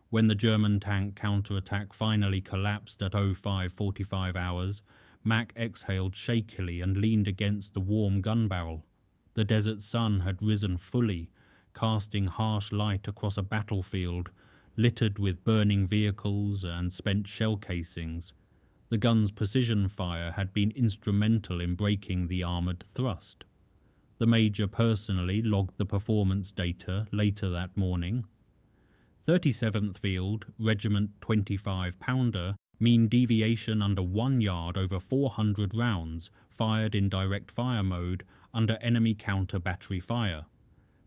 When the German tank counterattack finally collapsed at 05:45 hours, Mack exhaled shakily and leaned against the warm gun barrel. The desert sun had risen fully, casting harsh light across a battlefield littered with burning vehicles and spent shell casings. The gun's precision fire had been instrumental in breaking the armoured thrust. The Major personally logged the performance data later that morning. 37th Field, Regiment 25 Pounder, mean deviation under 1 yard over 400 rounds, fired in direct fire mode under enemy counter-battery fire.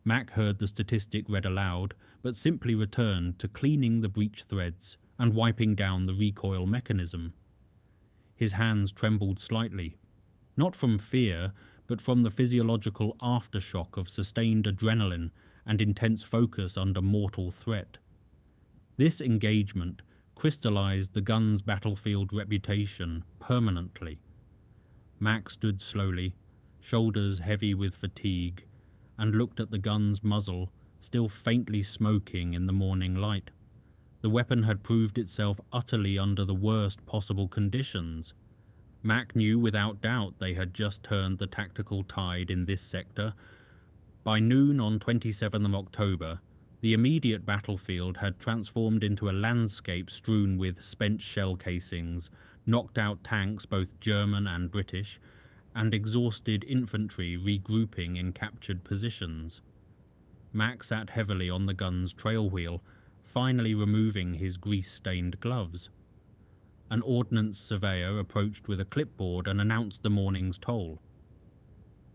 Mack heard the statistic read aloud, but simply returned to cleaning the breech threads and wiping down the recoil mechanism. His hands trembled slightly, not from fear, but from the physiological aftershock of sustained adrenaline and intense focus under mortal threat. This engagement crystallized the gun's battlefield reputation permanently. Mack stood slowly, shoulders heavy with fatigue, and looked at the gun's muzzle, still faintly smoking in the morning light. The weapon had proved itself utterly under the worst possible conditions. Mack knew without doubt they had just turned the tactical tide in this sector. By noon on 27th October, the immediate battlefield had transformed into a landscape strewn with spent shell casings, knocked-out tanks both German and British, and exhausted infantry regrouping in captured positions. Mack sat heavily on the gun's trail wheel, finally removing his grease-stained gloves. An ordnance surveyor approached with a clipboard and announced the morning's toll.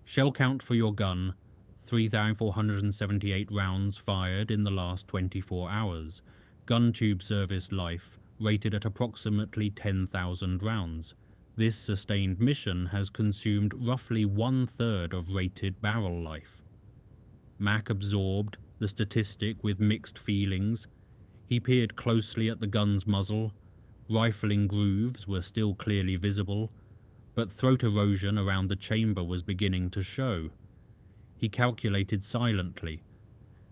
Shell count for your gun, 3,478 rounds fired in the last 24 hours. Gun tube service life rated at approximately 10,000 rounds. This sustained mission has consumed roughly 1/3 of rated barrel life. Mack absorbed the statistic with mixed feelings. He peered closely at the gun's muzzle. Rifling grooves were still clearly visible, but throat erosion around the chamber was beginning to show. He calculated silently.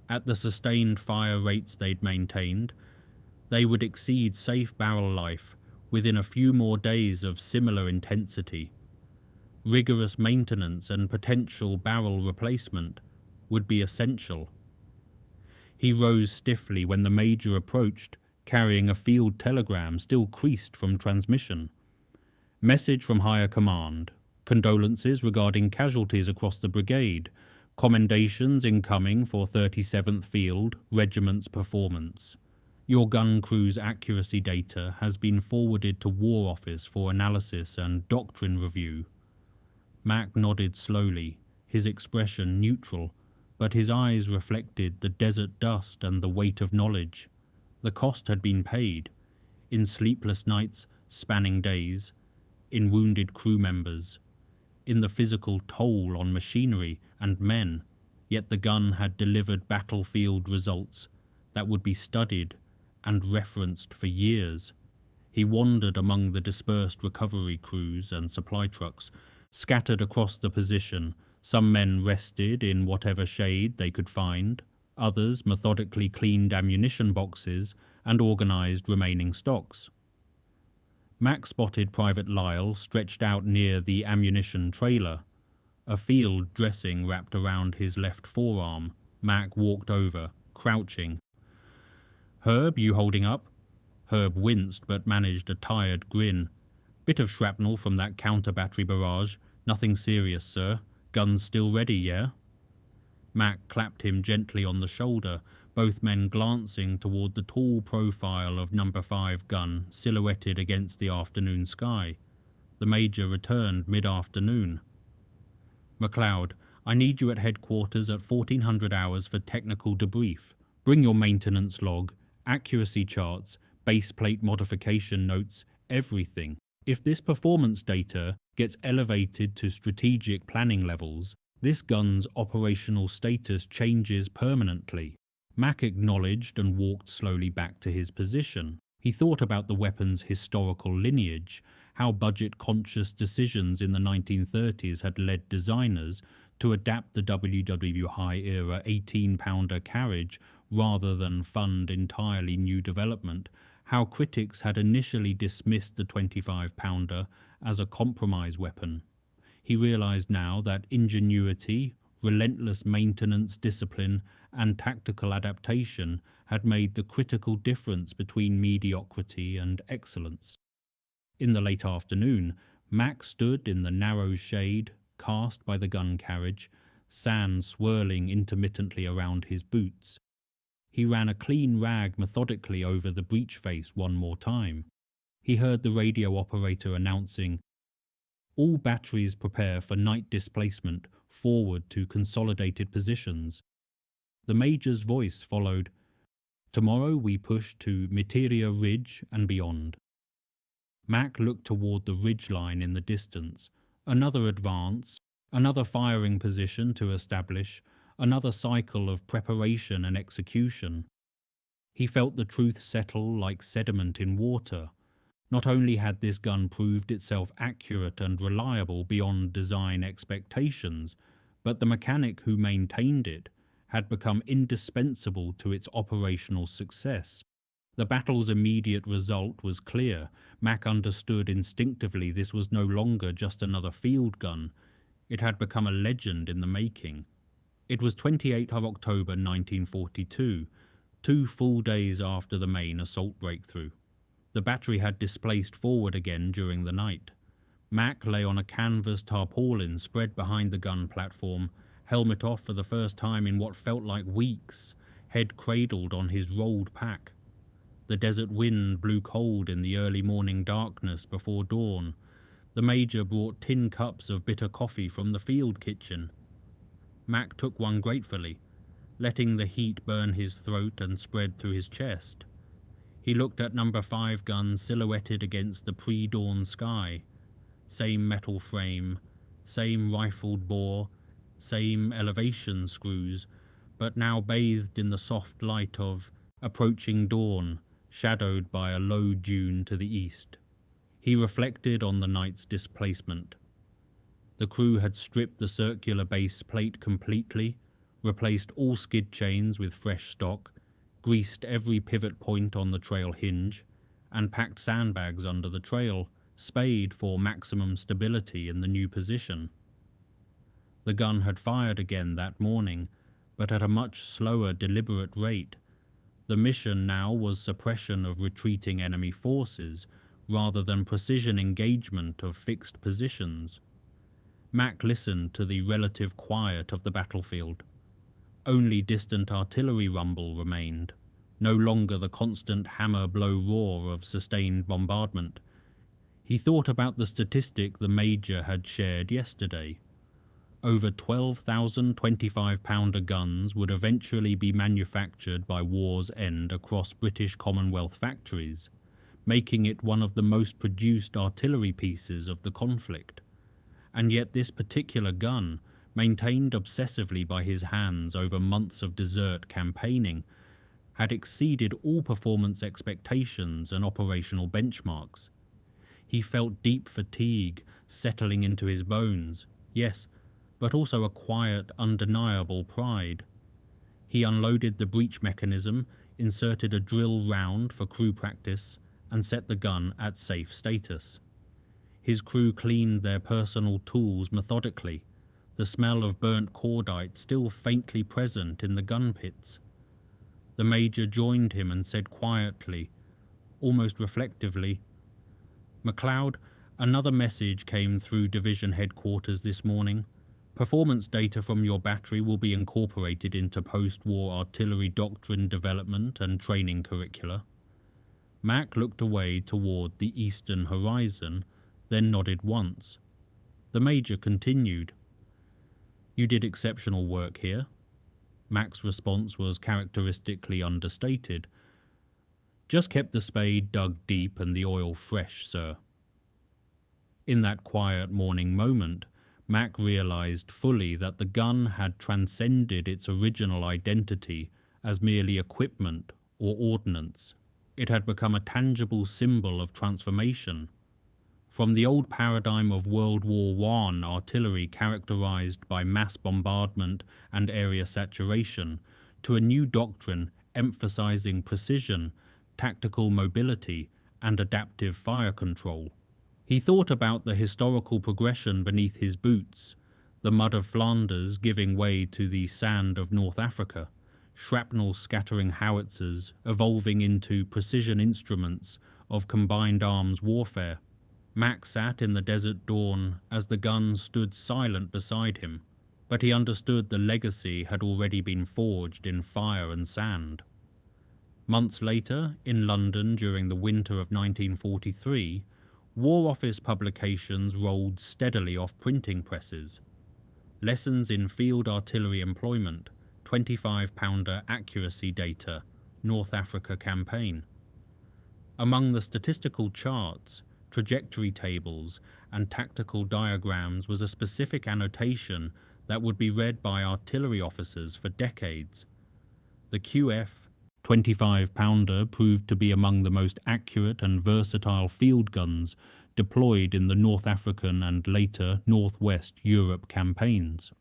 At the sustained fire rates they'd maintained, they would exceed safe barrel life within a few more days of similar intensity. Rigorous maintenance and potential barrel replacement would be essential. He rose stiffly when the Major approached, carrying a field telegram still creased from transmission. Message from higher command. Condolences regarding casualties across the brigade. Commendations incoming for 37th Field Regiment's performance. Your gun crew's accuracy data has been forwarded to War Office for analysis and doctrine review. Mack nodded slowly, his expression neutral, but his eyes reflected the desert dust and the weight of knowledge. The cost had been paid, in sleepless nights spanning days, in wounded crew members, in the physical toll on machinery and men, yet the gun had delivered battlefield results that would be studied and referenced for years. He wandered among the dispersed recovery crews and supply trucks, scattered across the position. Some men rested in whatever shade they could find. Others methodically cleaned ammunition boxes and organized remaining stocks. Mack spotted Private Lyle stretched out near the ammunition trailer. A field dressing wrapped around his left forearm. Mack walked over, crouching. "Herb, you holding up?" Herb winced but managed a tired grin. "Bit of shrapnel from that counter-battery barrage. Nothing serious, sir. Gun's still ready, yeah?" Mack clapped him gently on the shoulder, both men glancing toward the tall profile of No. 5 gun silhouetted against the afternoon sky. The Major returned mid-afternoon. "McLeod, I need you at headquarters at 1400 hours for technical debrief. Bring your maintenance log, accuracy charts, base plate modification notes, everything. If this performance data gets elevated to strategic planning levels, this gun's operational status changes permanently." Mack acknowledged and walked slowly back to his position. He thought about the weapon's historical lineage, how budget-conscious decisions in the 1930s had led designers to adapt the WWI-era 18-pounder carriage rather than fund entirely new development, how critics had initially dismissed the 25-pounder as a compromise weapon. He realized now that ingenuity, relentless maintenance, discipline, and tactical adaptation had made the critical difference between mediocrity and excellence. In the late afternoon, Mack stood in the narrow shade cast by the gun carriage, sand swirling intermittently around his boots. He ran a clean rag methodically over the breech face one more time. He heard the radio operator announcing, "All batteries prepare for night displacement forward to consolidated positions." The Major's voice followed, "Tomorrow we push to Materia Ridge and beyond." Mack looked toward the ridge line in the distance. Another advance, another firing position to establish, another cycle of preparation and execution. He felt the truth settle like sediment in water. Not only had this gun proved itself accurate and reliable beyond design expectations, but the mechanic who maintained it had become indispensable to its operational success. The battle's immediate result was clear. Mack understood instinctively this was no longer just another field gun. It had become a legend in the making. It was 28th of October 1942, 2 full days after the main assault breakthrough. The battery had displaced forward again during the night. Mack lay on a canvas tarpaulin spread behind the gun platform, helmet off for the first time in what felt like weeks, head cradled on his rolled pack. The desert wind blew cold in the early morning darkness before dawn. The Major brought tin cups of bitter coffee from the field kitchen. Mack took one gratefully, letting the heat burn his throat and spread through his chest. He looked at number 5 gun silhouetted against the pre-dawn sky. Same metal frame, same rifled bore, same elevation screws, but now bathed in the soft light of approaching dawn, shadowed by a low dune to the east. He reflected on the night's displacement. The crew had stripped the circular base plate completely, replaced all skid chains with fresh stock, greased every pivot point on the trail hinge, and packed sandbags under the trail, spade for maximum stability in the new position. The gun had fired again that morning, but at a much slower, deliberate rate. The mission now was suppression of retreating enemy forces, rather than precision engagement of fixed positions. Mack listened to the relative quiet of the battlefield. Only distant artillery rumble remained, no longer the constant hammer-blow roar of sustained bombardment. He thought about the statistic the Major had shared yesterday. Over 12,000 25-pounder guns would eventually be manufactured by war's end across British Commonwealth factories, making it one of the most produced artillery pieces of the conflict. And yet this particular gun, maintained obsessively by his hands over months of desert campaigning, had exceeded all performance expectations and operational benchmarks. He felt deep fatigue settling into his bones, yes, but also a quiet, undeniable pride. He unloaded the breech mechanism, inserted a drill round for crew practice, and set the gun at safe status. His crew cleaned their personal tools methodically, the smell of burnt cordite still faintly present in the gun pits. The Major joined him and said quietly, almost reflectively, "McLeod, another message came through division headquarters this morning. Performance data from your battery will be incorporated into post-war artillery doctrine development and training curricula." Mack looked away toward the eastern horizon, then nodded once. The Major continued, "You did exceptional work here." Mack's response was characteristically understated. "Just kept the spade dug deep and the oil fresh, sir." In that quiet morning moment, Mack realized fully that the gun had transcended its original identity as merely equipment or ordnance. It had become a tangible symbol of transformation. From the old paradigm of World War I artillery characterized by mass bombardment and area saturation, to a new doctrine emphasizing precision, tactical mobility, and adaptive fire control. He thought about the historical progression beneath his boots, the mud of Flanders giving way to the sand of North Africa, shrapnel scattering howitzers evolving into precision instruments of combined arms warfare. Mack sat in the desert dawn as the gun stood silent beside him, but he understood the legacy had already been forged in fire and sand. Months later, in London during the winter of 1943, War Office publications rolled steadily off printing presses. Lessons in Field Artillery Employment, 25-pounder accuracy data, North Africa Campaign. Among the statistical charts, trajectory tables, and tactical diagrams was a specific annotation that would be read by artillery officers for decades. The QF 25-pounder proved to be among the most accurate and versatile field guns deployed in the North African and later Northwest Europe campaigns.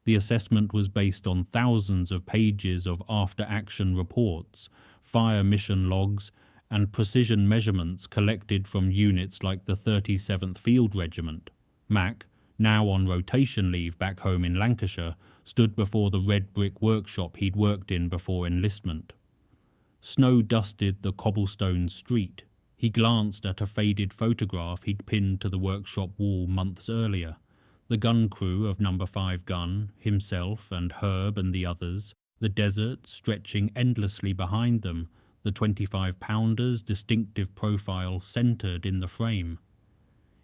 The assessment was based on thousands of pages of after-action reports, fire mission logs, and precision measurements collected from units like the 37th Field Regiment. Mack, now on rotation leave back home in Lancashire, stood before the red brick workshop he'd worked in before enlistment. Snow dusted the cobblestone street. He glanced at a faded photograph he'd pinned to the workshop wall months earlier. The gun crew of No. 5 gun, himself and Herb and the others, the desert stretching endlessly behind them, the 25-pounder's distinctive profile centered in the frame.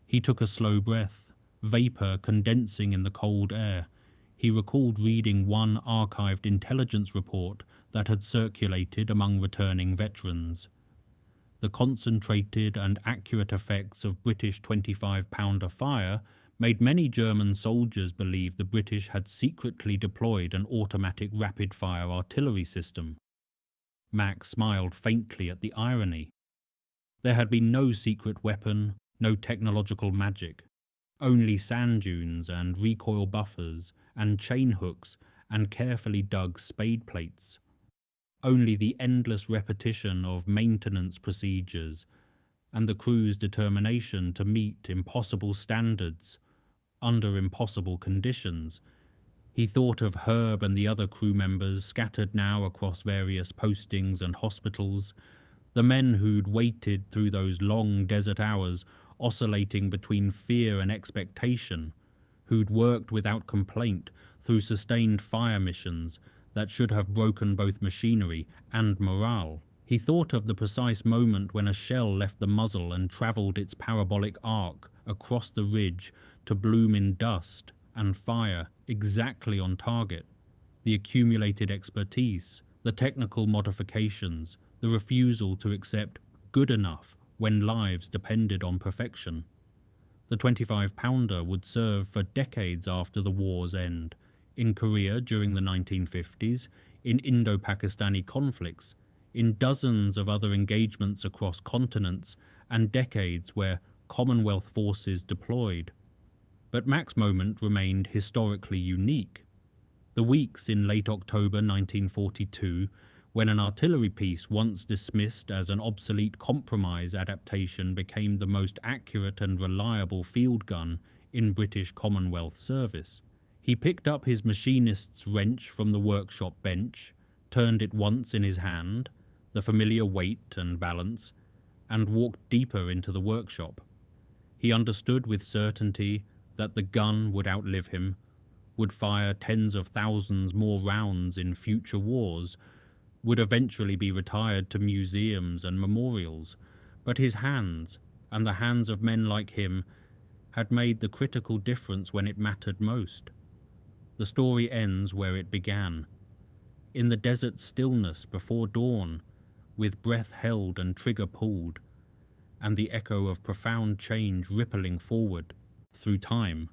He took a slow breath, vapor condensing in the cold air. He recalled reading one archived intelligence report that had circulated among returning veterans. The concentrated and accurate effects of British 25-pounder fire made many German soldiers believe the British had secretly deployed an automatic rapid-fire artillery system. Mack smiled faintly at the irony. There had been no secret weapon, no technological magic, only sand dunes and recoil buffers and chain hooks and carefully dug spade plates. Only the endless repetition of maintenance procedures and the crew's determination to meet impossible standards under impossible conditions. He thought of Herb and the other crew members scattered now across various postings and hospitals, the men who'd waited through those long desert hours, oscillating between fear and expectation, who'd worked without complaint through sustained fire missions that should have broken both machinery and morale. He thought of the precise moment when a shell left the muzzle and travelled its parabolic arc across the ridge to bloom in dust and fire exactly on target. The accumulated expertise, the technical modifications, the refusal to accept good enough when lives depended on perfection. The 25-pounder would serve for decades after the war's end, in Korea during the 1950s, in Indo-Pakistani conflicts, in dozens of other engagements across continents, and decades where Commonwealth forces deployed. But Mack's moment remained historically unique. The weeks in late October 1942, when an artillery piece once dismissed as an obsolete compromise adaptation became the most accurate and reliable field gun in British Commonwealth service. He picked up his machinist's wrench from the workshop bench, turned it once in his hand, the familiar weight and balance, and walked deeper into the workshop. He understood with certainty that the gun would outlive him, would fire tens of thousands more rounds in future wars, would eventually be retired to museums and memorials, but his hands, and the hands of men like him, had made the critical difference when it mattered most. The story ends where it began, in the desert stillness before dawn, with breath held and trigger pulled, and the echo of profound change rippling forward through time.